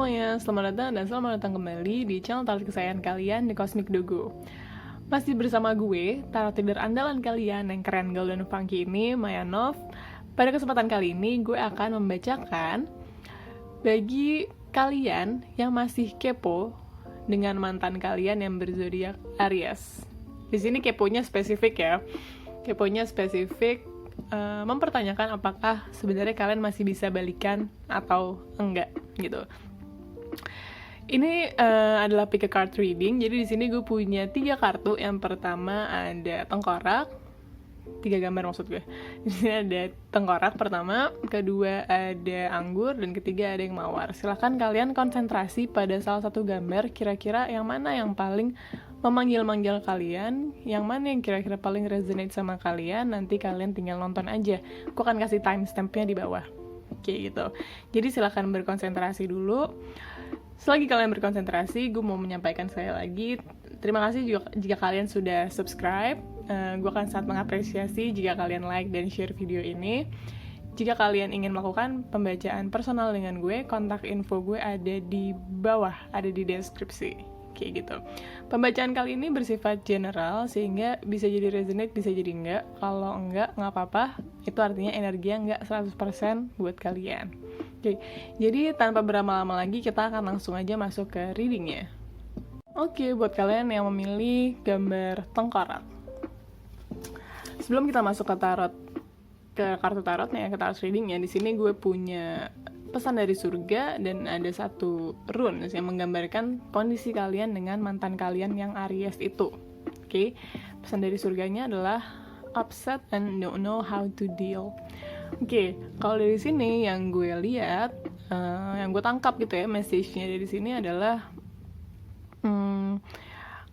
semuanya, selamat datang kembali di channel tarot kesayangan kalian, The Cosmic Dogo. Masih bersama gue, tarot reader andalan kalian yang keren, gaul, dan funky ini, Maya Nov. Pada kesempatan kali ini, gue akan membacakan bagi kalian yang masih kepo dengan mantan kalian yang berzodiak Aries. Di sini keponya spesifik ya, mempertanyakan apakah sebenarnya kalian masih bisa balikan atau enggak gitu. Ini adalah pick a card reading. Jadi di sini gue punya 3 kartu. Yang pertama ada tengkorak, 3 gambar maksud gue. Di sini ada tengkorak pertama, kedua ada anggur, dan ketiga ada yang mawar. Silahkan kalian konsentrasi pada salah satu gambar. Kira-kira yang mana yang paling memanggil-manggil kalian, yang mana yang kira-kira paling resonate sama kalian. Nanti kalian tinggal nonton aja. Gue akan kasih timestampnya di bawah. Kayak gitu. Jadi silahkan berkonsentrasi dulu. Selagi kalian berkonsentrasi, gue mau menyampaikan sekali lagi, terima kasih juga jika kalian sudah subscribe. Gue akan sangat mengapresiasi jika kalian like dan share video ini. Jika kalian ingin melakukan pembacaan personal dengan gue, kontak info gue ada di bawah, ada di deskripsi. Kayak gitu. Pembacaan kali ini bersifat general, sehingga bisa jadi resonate, bisa jadi enggak. Kalau enggak, nggak apa-apa. Itu artinya energinya enggak 100% buat kalian. Oke, jadi tanpa berlama-lama lagi, kita akan langsung aja masuk ke readingnya. Oke, buat kalian yang memilih gambar tengkorak. Sebelum kita masuk ke kartu tarotnya, ke tarot readingnya, di sini gue punya pesan dari surga dan ada satu runes yang menggambarkan kondisi kalian dengan mantan kalian yang Aries itu. Oke, pesan dari surganya adalah upset and don't know how to deal. Oke, kalau dari sini yang gue lihat, yang gue tangkap gitu ya, message-nya dari sini adalah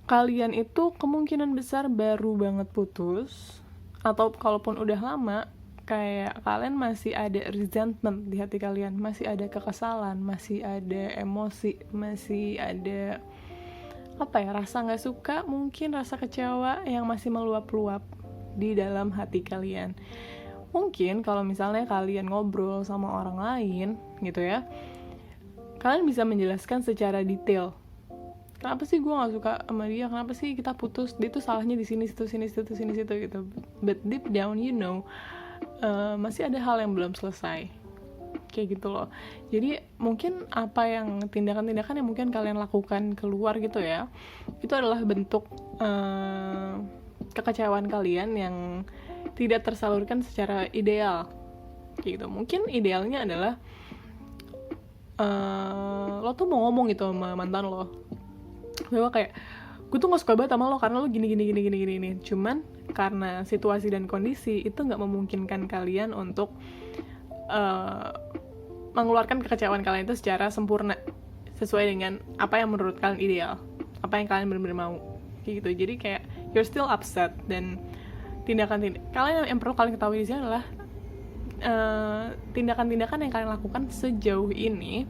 kalian itu kemungkinan besar baru banget putus, atau kalaupun udah lama, kayak kalian masih ada resentment di hati kalian, masih ada kekesalan, masih ada emosi, masih ada rasa nggak suka, mungkin rasa kecewa yang masih meluap-luap di dalam hati kalian. Mungkin kalau misalnya kalian ngobrol sama orang lain gitu ya, kalian bisa menjelaskan secara detail, kenapa sih gue nggak suka sama dia, kenapa sih kita putus, dia tuh salahnya di sini situ gitu. But deep down masih ada hal yang belum selesai, kayak gitu loh. Jadi mungkin tindakan-tindakan yang mungkin kalian lakukan keluar gitu ya, itu adalah bentuk kekecewaan kalian yang tidak tersalurkan secara ideal, kayak gitu. Mungkin idealnya adalah lo tuh mau ngomong gitu sama mantan lo, bahwa kayak gue tuh gak suka banget sama lo karena lo gini. Cuman karena situasi dan kondisi itu gak memungkinkan kalian untuk mengeluarkan kekecewaan kalian itu secara sempurna, sesuai dengan apa yang menurut kalian ideal, apa yang kalian benar-benar mau, kayak gitu. Jadi kayak you're still upset, dan kalian yang perlu kalian ketahui di sini adalah tindakan-tindakan yang kalian lakukan sejauh ini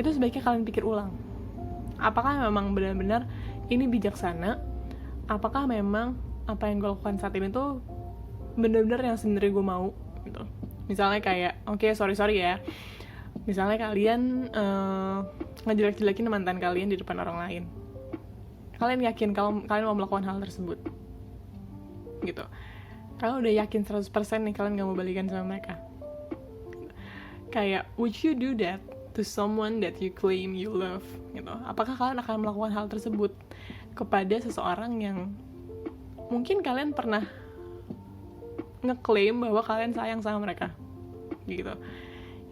itu sebaiknya kalian pikir ulang. Apakah memang benar-benar ini bijaksana? Apakah memang apa yang gue lakukan saat ini tuh benar-benar yang sebenarnya gue mau gitu. Misalnya kayak, sorry ya, misalnya kalian ngejelek-jelekin mantan kalian di depan orang lain, kalian yakin kalau kalian mau melakukan hal tersebut gitu. Kalian udah yakin 100% nih kalian gak mau balikan sama mereka. Kayak, would you do that to someone that you claim you love gitu? Apakah kalian akan melakukan hal tersebut kepada seseorang yang mungkin kalian pernah ngeklaim bahwa kalian sayang sama mereka gitu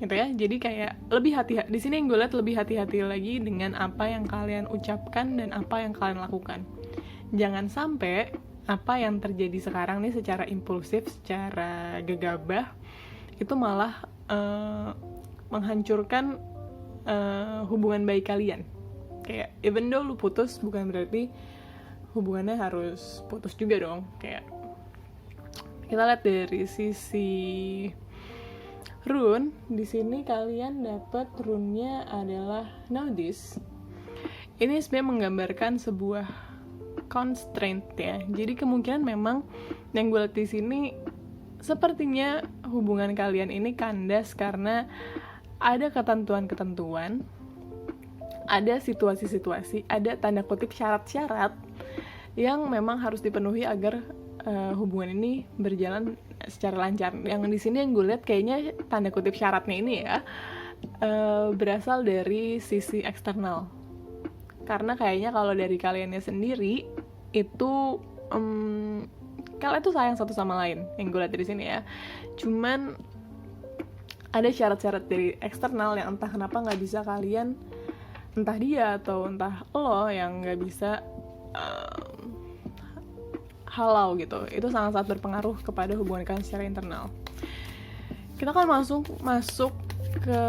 ya. Jadi kayak lebih hati-hati di sini, yang gue lihat lebih hati-hati lagi dengan apa yang kalian ucapkan dan apa yang kalian lakukan. Jangan sampai apa yang terjadi sekarang nih secara impulsif, secara gegabah, itu malah menghancurkan hubungan baik kalian. Kayak even though lu putus, bukan berarti hubungannya harus putus juga dong. Kayak kita lihat dari sisi rune, di sini kalian dapat runnya adalah Notice. Ini sebenarnya menggambarkan sebuah constraint ya. Jadi kemungkinan memang yang gue lihat di sini sepertinya hubungan kalian ini kandas karena ada ketentuan-ketentuan ada situasi-situasi, ada tanda kutip syarat-syarat yang memang harus dipenuhi agar hubungan ini berjalan secara lancar. Yang di sini yang gue lihat kayaknya tanda kutip syaratnya ini ya berasal dari sisi eksternal. Karena kayaknya kalau dari kaliannya sendiri itu kalian tuh sayang satu sama lain, yang gue lihat dari sini ya. Cuman ada syarat-syarat dari eksternal yang entah kenapa nggak bisa kalian, entah dia atau entah lo yang nggak bisa halau gitu. Itu sangat-sangat berpengaruh kepada hubungan kalian secara internal. Kita akan masuk ke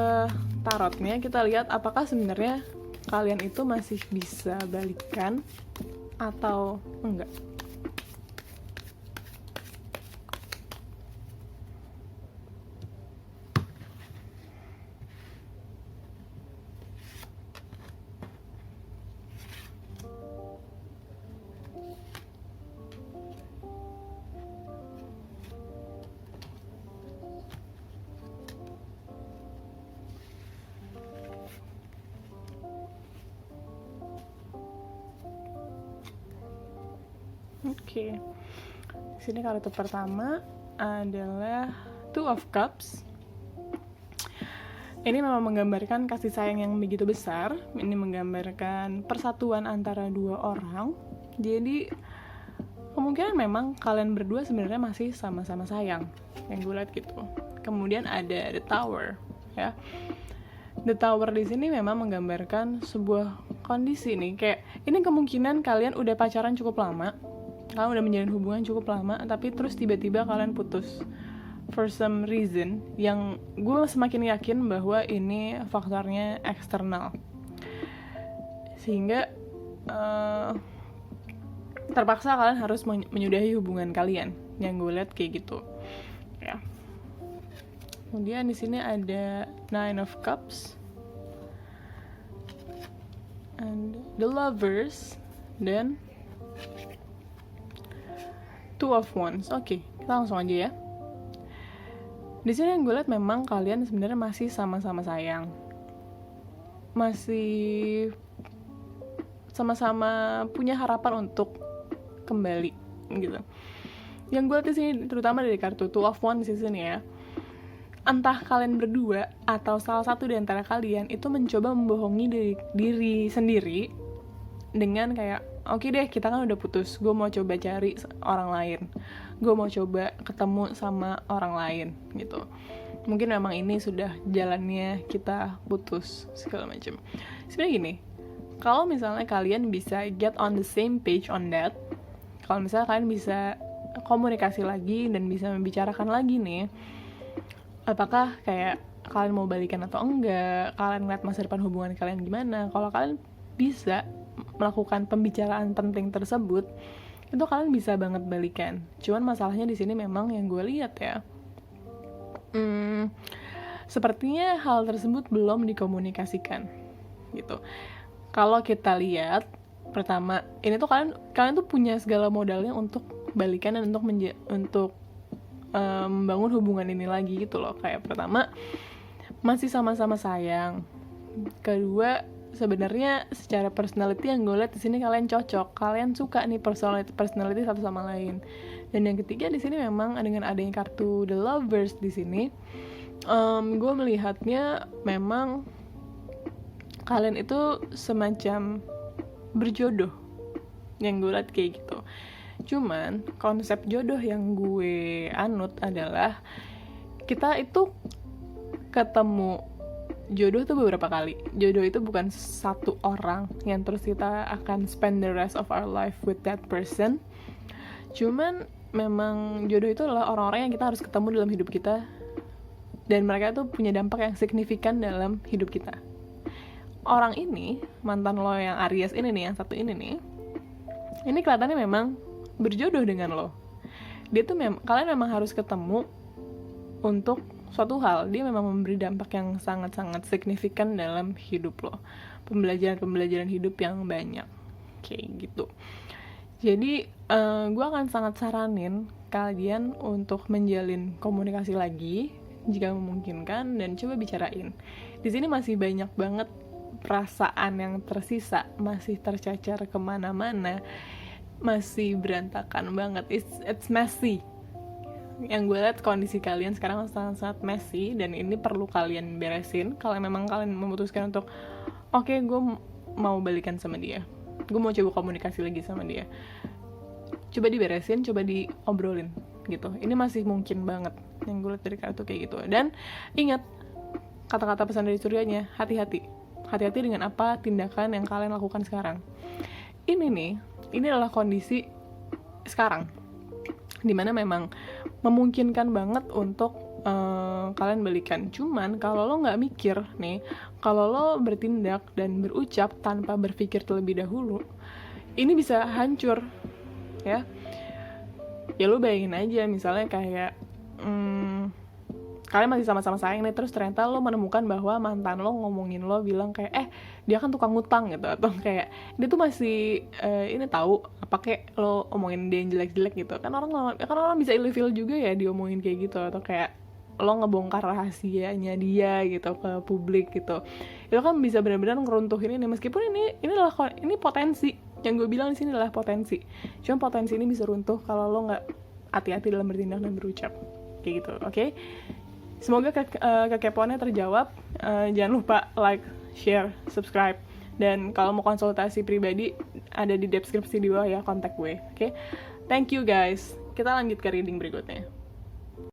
tarotnya. Kita lihat apakah sebenarnya kalian itu masih bisa balikan atau enggak. Oke. Sini kartu pertama adalah Two of Cups. Ini memang menggambarkan kasih sayang yang begitu besar. Ini menggambarkan persatuan antara dua orang. Jadi kemungkinan memang kalian berdua sebenarnya masih sama-sama sayang, yang gue lihat gitu. Kemudian ada The Tower, ya. The Tower di sini memang menggambarkan sebuah kondisi nih, kayak ini kemungkinan kalian udah pacaran cukup lama, kalian udah menjalin hubungan cukup lama, tapi terus tiba-tiba kalian putus for some reason yang gue semakin yakin bahwa ini faktornya eksternal, sehingga terpaksa kalian harus menyudahi hubungan kalian, yang gue lihat kayak gitu ya. Kemudian di sini ada Nine of Cups and The Lovers dan Two of Wands. Oke, kita langsung aja ya. Di sini yang gue lihat memang kalian sebenarnya masih sama-sama sayang, masih sama-sama punya harapan untuk kembali gitu. Yang gue lihat di sini terutama dari kartu Two of Wands di sini ya, entah kalian berdua atau salah satu di antara kalian itu mencoba membohongi diri sendiri dengan kayak, oke deh, kita kan udah putus, gue mau coba cari orang lain, gue mau coba ketemu sama orang lain gitu. Mungkin memang ini sudah jalannya kita putus segala macam. Sebenarnya gini, kalau misalnya kalian bisa get on the same page on that, kalau misalnya kalian bisa komunikasi lagi dan bisa membicarakan lagi nih, apakah kayak kalian mau balikan atau enggak, kalian ngeliat masa depan hubungan kalian gimana. Kalau kalian bisa melakukan pembicaraan penting tersebut, itu kalian bisa banget balikan. Cuman masalahnya di sini memang yang gue lihat ya, sepertinya hal tersebut belum dikomunikasikan gitu. Kalau kita lihat, pertama, ini tuh kalian tuh punya segala modalnya untuk balikan dan untuk membangun hubungan ini lagi gitu loh. Kayak pertama, masih sama-sama sayang. Kedua, sebenarnya secara personality yang gue lihat di sini kalian cocok, kalian suka nih personality satu sama lain. Dan yang ketiga di sini memang dengan adanya kartu The Lovers di sini, gue melihatnya memang kalian itu semacam berjodoh, yang gue lihat kayak gitu. Cuman konsep jodoh yang gue anut adalah kita itu ketemu jodoh itu beberapa kali. Jodoh itu bukan satu orang yang terus kita akan spend the rest of our life with that person. Cuman memang jodoh itu adalah orang-orang yang kita harus ketemu dalam hidup kita, dan mereka tuh punya dampak yang signifikan dalam hidup kita. Orang ini, mantan lo yang Aries ini nih, yang satu ini nih, ini kelihatannya memang berjodoh dengan lo. Dia tuh kalian memang harus ketemu untuk suatu hal. Dia memang memberi dampak yang sangat-sangat signifikan dalam hidup lo, pembelajaran hidup yang banyak kayak gitu. Jadi gue akan sangat saranin kalian untuk menjalin komunikasi lagi jika memungkinkan, dan coba bicarain. Di sini masih banyak banget perasaan yang tersisa masih tercacar kemana-mana, masih berantakan banget. It's messy. Yang gue lihat kondisi kalian sekarang sangat-sangat messy, dan ini perlu kalian beresin. Kalau memang kalian memutuskan untuk oke, gue mau balikan sama dia, gue mau coba komunikasi lagi sama dia, coba diberesin, coba diobrolin gitu. Ini masih mungkin banget yang gue lihat dari kartu kayak gitu. Dan ingat kata-kata pesan dari surganya, hati-hati dengan apa tindakan yang kalian lakukan sekarang. Ini adalah kondisi sekarang dimana memang memungkinkan banget untuk kalian balikan. Cuman kalau lo nggak mikir nih, kalau lo bertindak dan berucap tanpa berpikir terlebih dahulu, ini bisa hancur ya. Ya lo bayangin aja misalnya kayak kalian masih sama-sama sayang nih, terus ternyata lo menemukan bahwa mantan lo ngomongin lo, bilang kayak dia kan tukang ngutang gitu, atau kayak dia tuh masih ini tahu apa, kayak lo omongin dia yang jelek-jelek gitu kan. Orang bisa ilfeel juga ya diomongin kayak gitu, atau kayak lo ngebongkar rahasianya dia gitu ke publik gitu. Itu kan bisa benar-benar ngeruntuhin ini. Meskipun ini potensi, yang gue bilang di sini adalah potensi. Cuma potensi ini bisa runtuh kalau lo nggak hati-hati dalam bertindak dan berucap kayak gitu. Oke? Semoga kekepoannya terjawab. Jangan lupa like, share, subscribe. Dan kalau mau konsultasi pribadi, ada di deskripsi di bawah ya, kontak gue. Oke? Thank you guys. Kita lanjut ke reading berikutnya.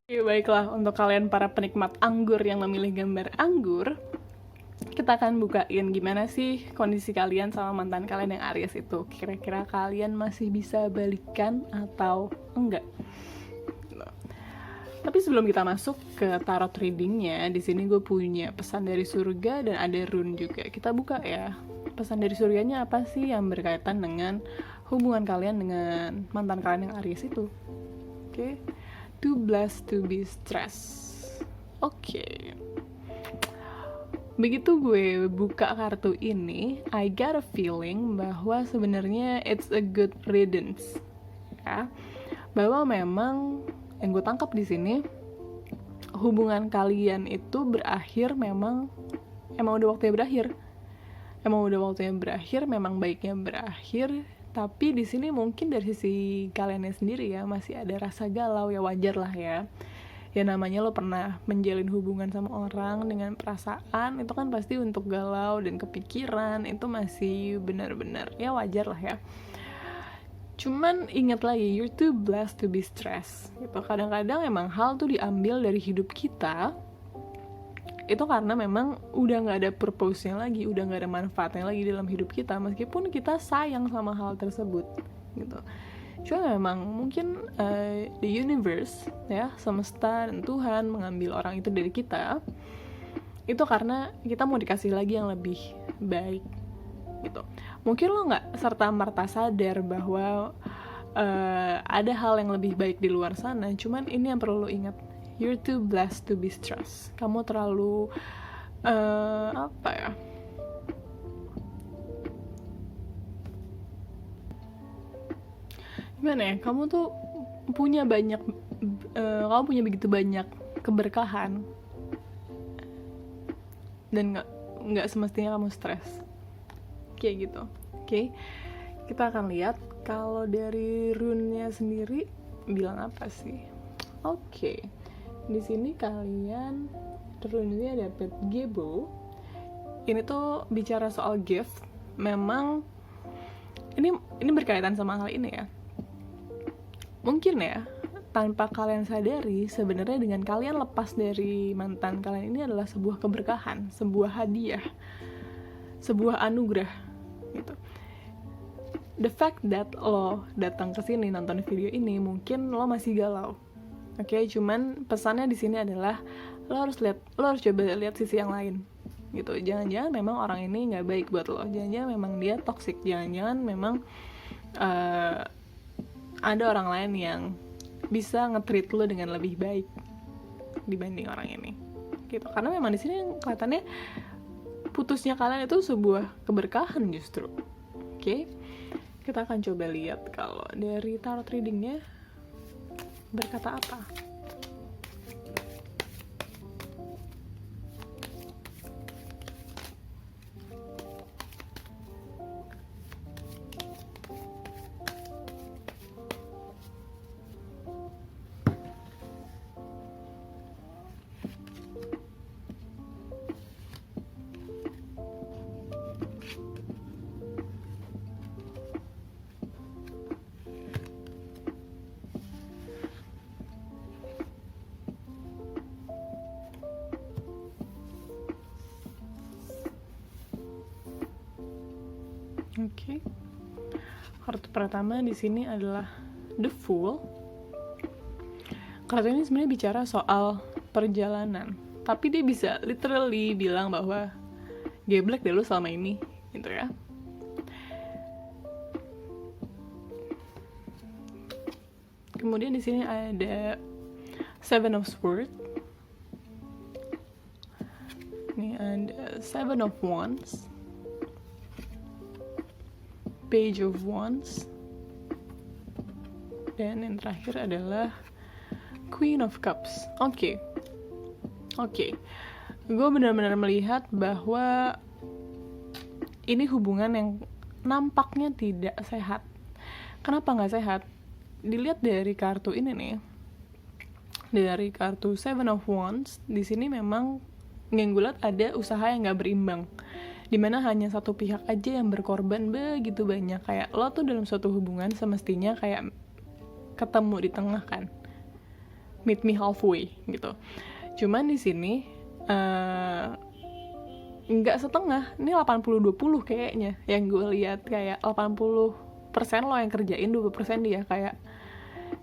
Oke, baiklah, untuk kalian para penikmat anggur yang memilih gambar anggur, kita akan bukain gimana sih kondisi kalian sama mantan kalian yang Aries itu. Kira-kira kalian masih bisa balikan atau enggak? Tapi sebelum kita masuk ke tarot readingnya, di sini gue punya pesan dari surga dan ada rune juga. Kita buka ya. Pesan dari surganya apa sih yang berkaitan dengan hubungan kalian dengan mantan kalian yang Aries itu? Oke. Too blessed to be stressed. Oke. Begitu gue buka kartu ini, I got a feeling bahwa sebenarnya it's a good riddance. Ya. Bahwa memang yang gue tangkap di sini, hubungan kalian itu berakhir, memang udah waktunya berakhir, memang baiknya berakhir. Tapi di sini mungkin dari sisi kaliannya sendiri ya masih ada rasa galau, ya wajar lah ya. Ya namanya lo pernah menjalin hubungan sama orang dengan perasaan, itu kan pasti untuk galau dan kepikiran, itu masih benar-benar ya wajar lah ya. Cuman ingat lagi, you're too blessed to be stressed gitu. Kadang-kadang emang hal tuh diambil dari hidup kita itu karena memang udah gak ada purpose-nya lagi, udah gak ada manfaatnya lagi dalam hidup kita, meskipun kita sayang sama hal tersebut gitu. Cuma memang mungkin the universe ya, semesta dan Tuhan mengambil orang itu dari kita itu karena kita mau dikasih lagi yang lebih baik gitu. Mungkin lo nggak serta-merta sadar bahwa ada hal yang lebih baik di luar sana. Cuman ini yang perlu lo ingat, you're too blessed to be stressed. Kamu terlalu apa ya? Gimana ya? Kamu tuh punya banyak, kamu punya begitu banyak keberkahan dan nggak semestinya kamu stres. Kayak gitu. Oke. Kita akan lihat kalau dari rune-nya sendiri bilang apa sih. Oke. Di sini kalian rune-nya dapat Gebo. Ini tuh bicara soal gift. Memang ini berkaitan sama hal ini ya. Mungkin ya, tanpa kalian sadari, sebenarnya dengan kalian lepas dari mantan kalian ini adalah sebuah keberkahan, sebuah hadiah, sebuah anugerah gitu. The fact that lo datang ke sini nonton video ini, mungkin lo masih galau. Oke, cuman pesannya di sini adalah lo harus coba lihat sisi yang lain gitu. Jangan-jangan memang orang ini nggak baik buat lo, jangan-jangan memang dia toxic, jangan-jangan memang ada orang lain yang bisa nge-treat lo dengan lebih baik dibanding orang ini gitu. Karena memang di sini kelihatannya putusnya kalian itu sebuah keberkahan justru. Oke, kita akan coba lihat kalau dari tarot readingnya berkata apa. Oke. Kartu pertama di sini adalah The Fool. Kartu ini sebenarnya bicara soal perjalanan, tapi dia bisa literally bilang bahwa geblek deh lu selama ini, gitu ya. Kemudian di sini ada Seven of Swords. Ini ada Seven of Wands, Page of Wands, dan yang terakhir adalah Queen of Cups. Oke. Gue benar-benar melihat bahwa ini hubungan yang nampaknya tidak sehat. Kenapa nggak sehat? Dilihat dari kartu ini nih, dari kartu Seven of Wands, di sini memang yang gue lihat ada usaha yang nggak berimbang, dimana hanya satu pihak aja yang berkorban begitu banyak. Kayak lo tuh dalam suatu hubungan semestinya kayak ketemu di tengah kan, meet me halfway gitu. Cuman di sini nggak setengah, ini 80-20 kayaknya yang gue lihat. Kayak 80% lo yang kerjain, 20% dia. Kayak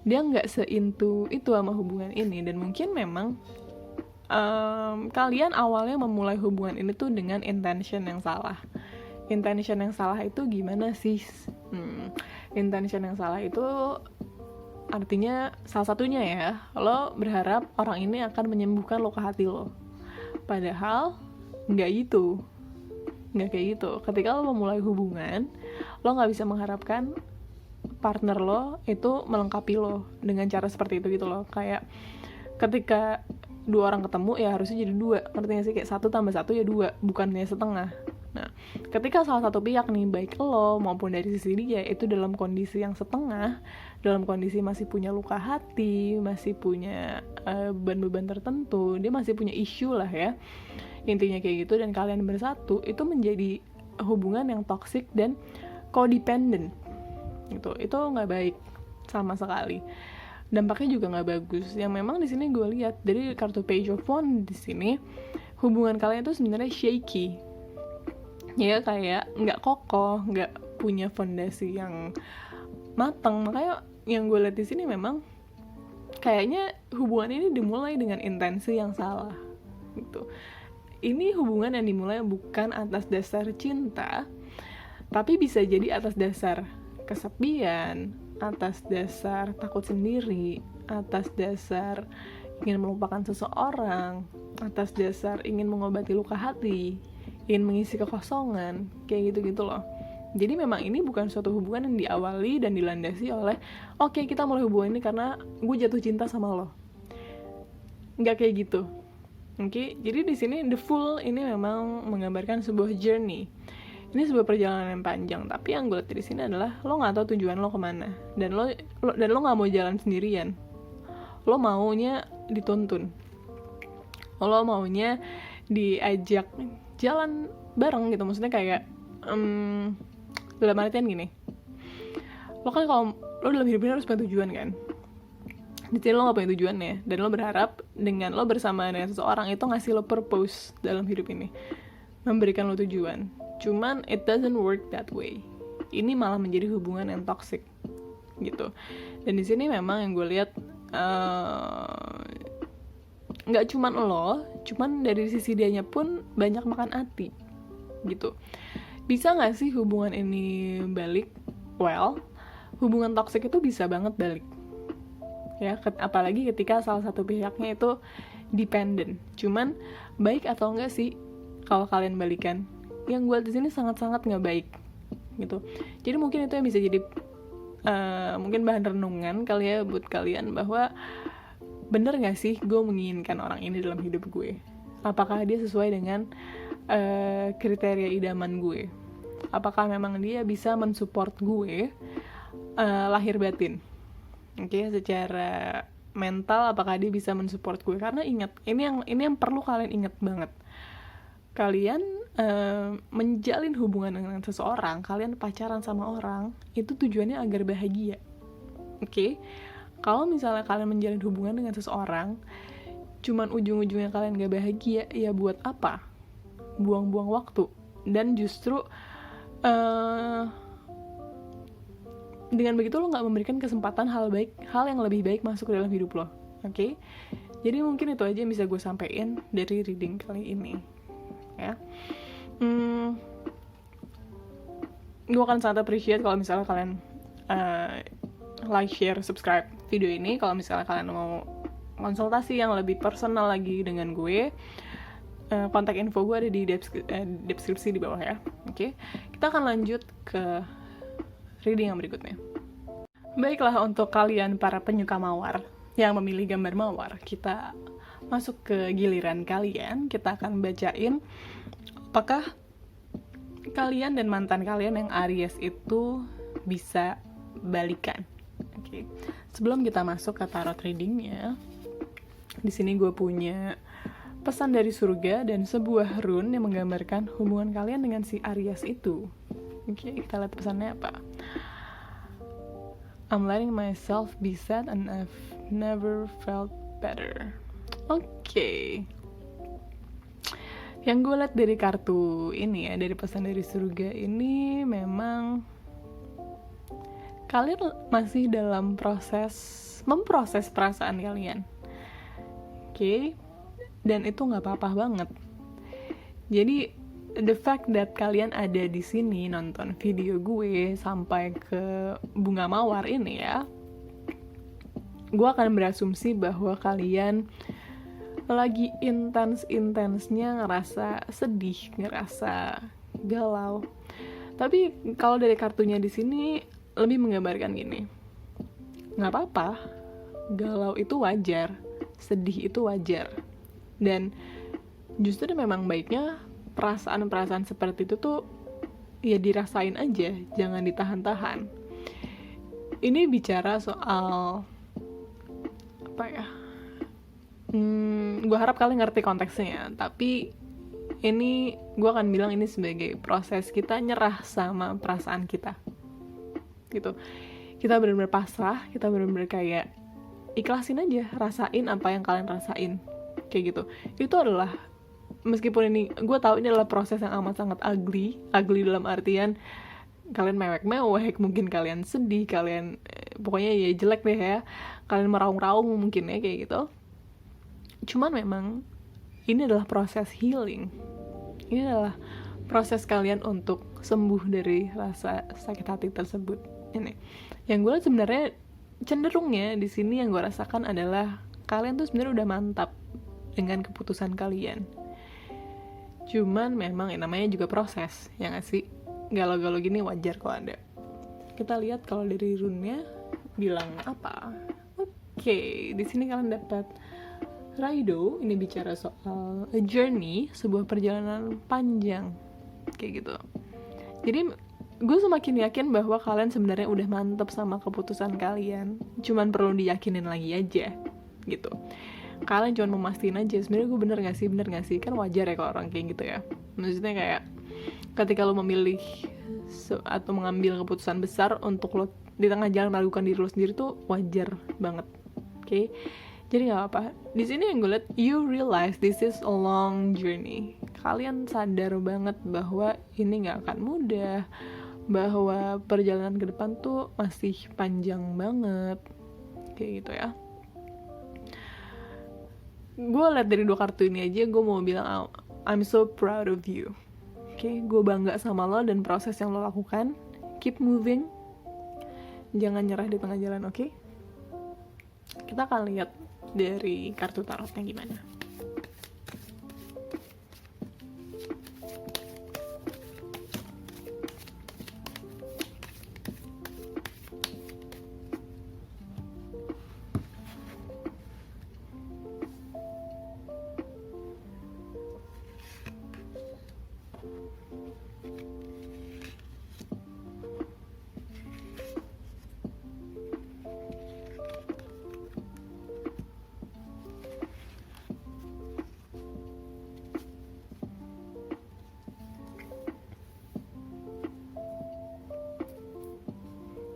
dia nggak seintu itu sama hubungan ini. Dan mungkin memang kalian awalnya memulai hubungan ini tuh dengan intention yang salah. Intention yang salah itu gimana sih? Intention yang salah itu artinya salah satunya ya, lo berharap orang ini akan menyembuhkan luka hati lo. Padahal nggak kayak gitu. Ketika lo memulai hubungan, lo nggak bisa mengharapkan partner lo itu melengkapi lo dengan cara seperti itu gitu loh. Kayak ketika dua orang ketemu ya harusnya jadi dua, ngerti gak sih? Kayak 1 + 1 ya 2, bukannya setengah. Nah, ketika salah satu pihak nih, baik lo maupun dari sisi dia, itu dalam kondisi yang setengah, dalam kondisi masih punya luka hati, masih punya beban-beban tertentu, dia masih punya isu lah ya, intinya kayak gitu, dan kalian bersatu, itu menjadi hubungan yang toxic dan codependent gitu. Itu nggak baik sama sekali, dampaknya juga nggak bagus. Yang memang di sini gue lihat dari kartu Page of Wands di sini, hubungan kalian itu sebenarnya shaky ya, kayak nggak kokoh, nggak punya fondasi yang matang. Makanya yang gue lihat di sini memang kayaknya hubungan ini dimulai dengan intensi yang salah gitu. Ini hubungan yang dimulai bukan atas dasar cinta, tapi bisa jadi atas dasar kesepian, atas dasar takut sendiri, atas dasar ingin melupakan seseorang, atas dasar ingin mengobati luka hati, ingin mengisi kekosongan, kayak gitu-gitu loh. Jadi memang ini bukan suatu hubungan yang diawali dan dilandasi oleh oke, kita mulai hubungan ini karena gue jatuh cinta sama lo. Nggak kayak gitu. Oke, jadi di sini The Fool ini memang menggambarkan sebuah journey. Ini sebuah perjalanan yang panjang, tapi yang gue lihat di sini adalah lo nggak tahu tujuan lo kemana, dan lo nggak mau jalan sendirian. Lo maunya dituntun, lo maunya diajak jalan bareng gitu. Maksudnya kayak dalam artian gini, lo kan kalau lo dalam hidup ini harus punya tujuan kan. Di sini lo gak punya tujuannya, dan lo berharap dengan lo bersama dengan seseorang itu ngasih lo purpose dalam hidup ini, memberikan lo tujuan. Cuman it doesn't work that way. Ini malah menjadi hubungan yang toxic gitu. Dan di sini memang yang gue lihat nggak cuman lo, cuman dari sisi dianya pun banyak makan hati gitu. Bisa nggak sih hubungan ini balik? Well, hubungan toxic itu bisa banget balik ya, apalagi ketika salah satu pihaknya itu dependent. Cuman baik atau enggak sih kalau kalian balikan? Yang gue di sini sangat-sangat nggak baik gitu. Jadi mungkin itu yang bisa jadi mungkin bahan renungan kali ya buat kalian, bahwa bener nggak sih gue menginginkan orang ini dalam hidup gue? Apakah dia sesuai dengan kriteria idaman gue? Apakah memang dia bisa mensupport gue lahir batin? Oke, secara mental apakah dia bisa mensupport gue? Karena ingat, ini yang perlu kalian ingat banget. Kalian menjalin hubungan dengan seseorang, kalian pacaran sama orang, itu tujuannya agar bahagia. Oke? Kalau misalnya kalian menjalin hubungan dengan seseorang, cuman ujung-ujungnya kalian gak bahagia, ya buat apa? Buang-buang waktu. Dan justru eh, dengan begitu lo nggak memberikan kesempatan hal yang lebih baik masuk ke dalam hidup lo. Oke? Jadi mungkin itu aja yang bisa gue sampein dari reading kali ini, ya. Gue akan sangat appreciate kalau misalnya kalian like, share, subscribe video ini. Kalau misalnya kalian mau konsultasi yang lebih personal lagi dengan gue, kontak info gue ada di deskripsi di bawah ya. Oke, kita akan lanjut ke reading yang berikutnya. Baiklah, untuk kalian para penyuka mawar yang memilih gambar mawar, kita masuk ke giliran kalian. Kita akan bacain apakah kalian dan mantan kalian yang Aries itu bisa balikan. Oke. Sebelum kita masuk ke tarot readingnya, di sini gue punya pesan dari surga dan sebuah rune yang menggambarkan hubungan kalian dengan si Aries itu. Oke, kita lihat pesannya apa. I'm letting myself be sad and I've never felt better. Oke. Yang gue lihat dari kartu ini ya, dari pesan dari surga ini, memang kalian masih dalam memproses perasaan kalian. Oke. Dan itu nggak apa-apa banget. Jadi the fact that kalian ada di sini nonton video gue sampai ke bunga mawar ini ya, gue akan berasumsi bahwa kalian lagi intensnya ngerasa sedih, ngerasa galau. Tapi kalau dari kartunya di sini lebih menggambarkan gini, nggak apa-apa, galau itu wajar, sedih itu wajar. Dan justru memang baiknya perasaan-perasaan seperti itu tuh ya dirasain aja, jangan ditahan-tahan. Ini bicara soal apa ya? Gue harap kalian ngerti konteksnya, tapi ini gue akan bilang ini sebagai proses kita nyerah sama perasaan kita, gitu. Kita benar-benar pasrah, kita benar-benar kayak ikhlasin aja, rasain apa yang kalian rasain, kayak gitu. Itu adalah, meskipun ini gue tahu ini adalah proses yang amat sangat ugly dalam artian kalian mewek-mewek, mungkin kalian sedih, kalian pokoknya ya jelek deh ya, kalian meraung-raung mungkin ya kayak gitu. Cuman memang ini adalah proses healing, ini adalah proses kalian untuk sembuh dari rasa sakit hati tersebut. Ini yang gue lihat sebenarnya cenderungnya di sini yang gue rasakan adalah kalian tuh sebenarnya udah mantap dengan keputusan kalian. Cuman memang namanya juga proses, ya nggak sih? Galau-galau gini wajar kok ada. Kita lihat kalau dari rune-nya bilang apa. Oke, di sini kalian dapat Raido. Ini bicara soal a journey, sebuah perjalanan panjang, kayak gitu. Jadi gue semakin yakin bahwa kalian sebenarnya udah mantep sama keputusan kalian. Cuman perlu diyakinin lagi aja, gitu. Kalian cuma memastiin aja sebenarnya gue bener gak sih, kan wajar ya kalau orang kayak gitu ya. Maksudnya kayak ketika lo memilih atau mengambil keputusan besar untuk lo di tengah jalan meragukan diri lo sendiri tuh wajar banget. Oke? Jadi nggak apa. Di sini yang gue lihat, you realize this is a long journey. Kalian sadar banget bahwa ini nggak akan mudah, bahwa perjalanan ke depan tuh masih panjang banget, kayak gitu ya. Gue lihat dari dua kartu ini aja, gue mau bilang I'm so proud of you. Oke, gue bangga sama lo dan proses yang lo lakukan. Keep moving, jangan nyerah di tengah jalan, oke? Kita akan lihat dari kartu tarotnya gimana.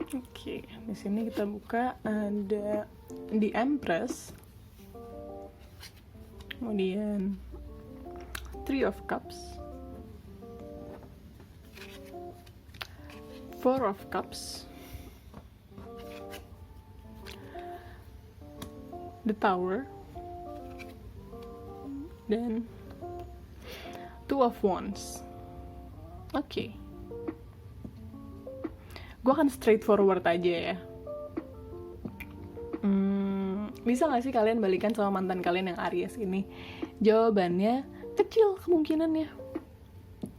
Oke, di sini kita buka ada The Empress, kemudian Three of Cups, Four of Cups, the Tower, dan Two of Wands. Oke. Gue akan straightforward aja ya. Bisa gak sih kalian balikan sama mantan kalian yang Aries ini? Jawabannya kecil kemungkinannya.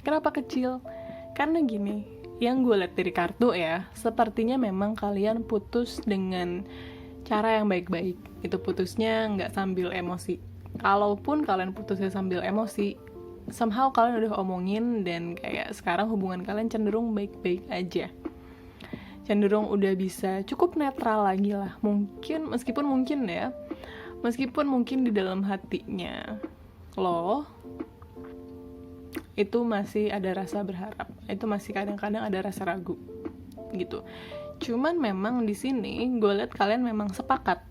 Kenapa kecil? Karena gini, yang gue lihat dari kartu ya, sepertinya memang kalian putus dengan cara yang baik-baik. Itu putusnya nggak sambil emosi. Kalaupun kalian putusnya sambil emosi, somehow kalian udah omongin dan kayak sekarang hubungan kalian cenderung baik-baik aja. Cenderung udah bisa cukup netral lagi lah. Meskipun mungkin di dalam hatinya lo itu masih ada rasa berharap. Itu masih kadang-kadang ada rasa ragu gitu. Cuman memang di sini gue lihat kalian memang sepakat.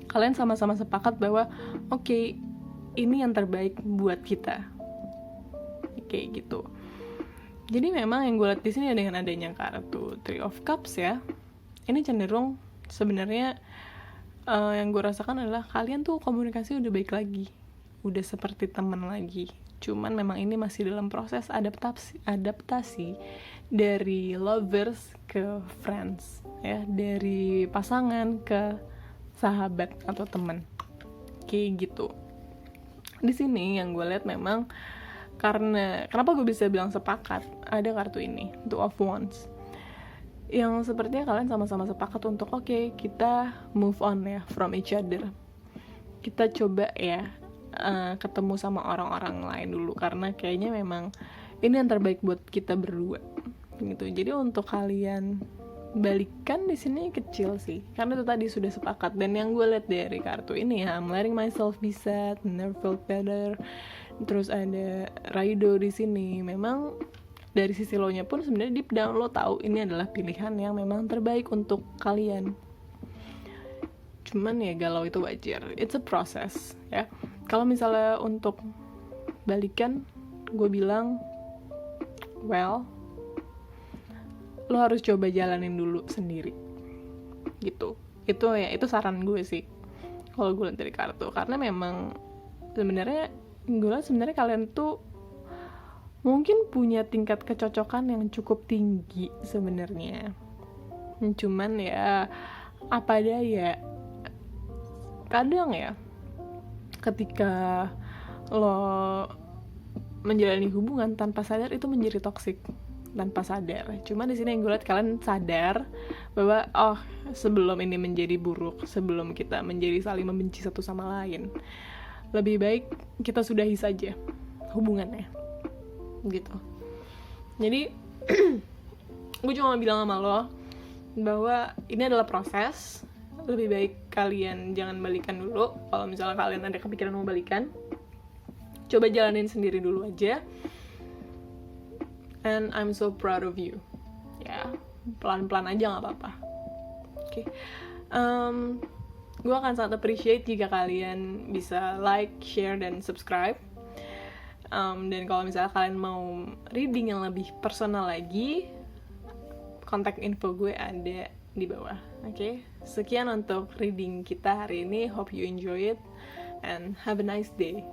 Kalian sama-sama sepakat bahwa oke, ini yang terbaik buat kita. Kayak gitu. Jadi memang yang gue lihat di sini dengan adanya kartu Three of Cups ya, ini cenderung sebenarnya yang gue rasakan adalah kalian tuh komunikasi udah baik lagi, udah seperti teman lagi. Cuman memang ini masih dalam proses adaptasi dari lovers ke friends ya, dari pasangan ke sahabat atau teman, kayak gitu. Di sini yang gue lihat memang kenapa gue bisa bilang sepakat, ada kartu ini, Two of Wands, yang sepertinya kalian sama-sama sepakat untuk oke, kita move on ya from each other. Kita coba ya ketemu sama orang-orang lain dulu, karena kayaknya memang ini yang terbaik buat kita berdua gitu. Jadi untuk kalian balikan di sini kecil sih, karena itu tadi sudah sepakat. Dan yang gue lihat dari kartu ini ya, I'm letting myself be sad, never felt better. Terus ada Raido di sini. Memang dari sisi lo nya pun sebenarnya deep down lo tahu ini adalah pilihan yang memang terbaik untuk kalian. Cuman ya galau itu wajar. It's a process ya. Kalau misalnya untuk balikan, gue bilang well, lo harus coba jalanin dulu sendiri. Gitu. Itu saran gue sih. Kalau gue lihat dari kartu, karena memang sebenarnya kalian tuh mungkin punya tingkat kecocokan yang cukup tinggi sebenarnya. Cuman ya apa daya, kadang ya ketika lo menjalani hubungan tanpa sadar itu menjadi toksik tanpa sadar. Cuman di sini yang gue lihat kalian sadar bahwa sebelum ini menjadi buruk, sebelum kita menjadi saling membenci satu sama lain, lebih baik kita sudahi saja hubungannya gitu. Jadi gue cuma bilang sama lo bahwa ini adalah proses. Lebih baik kalian jangan balikan dulu. Kalau misalnya kalian ada kepikiran mau balikan, coba jalanin sendiri dulu aja. And I'm so proud of you. Ya, pelan-pelan aja gak apa-apa. Oke. Gue akan sangat appreciate jika kalian bisa like, share, dan subscribe. Dan kalau misalnya kalian mau reading yang lebih personal lagi, kontak info gue ada di bawah. Oke. Sekian untuk reading kita hari ini. Hope you enjoy it and have a nice day.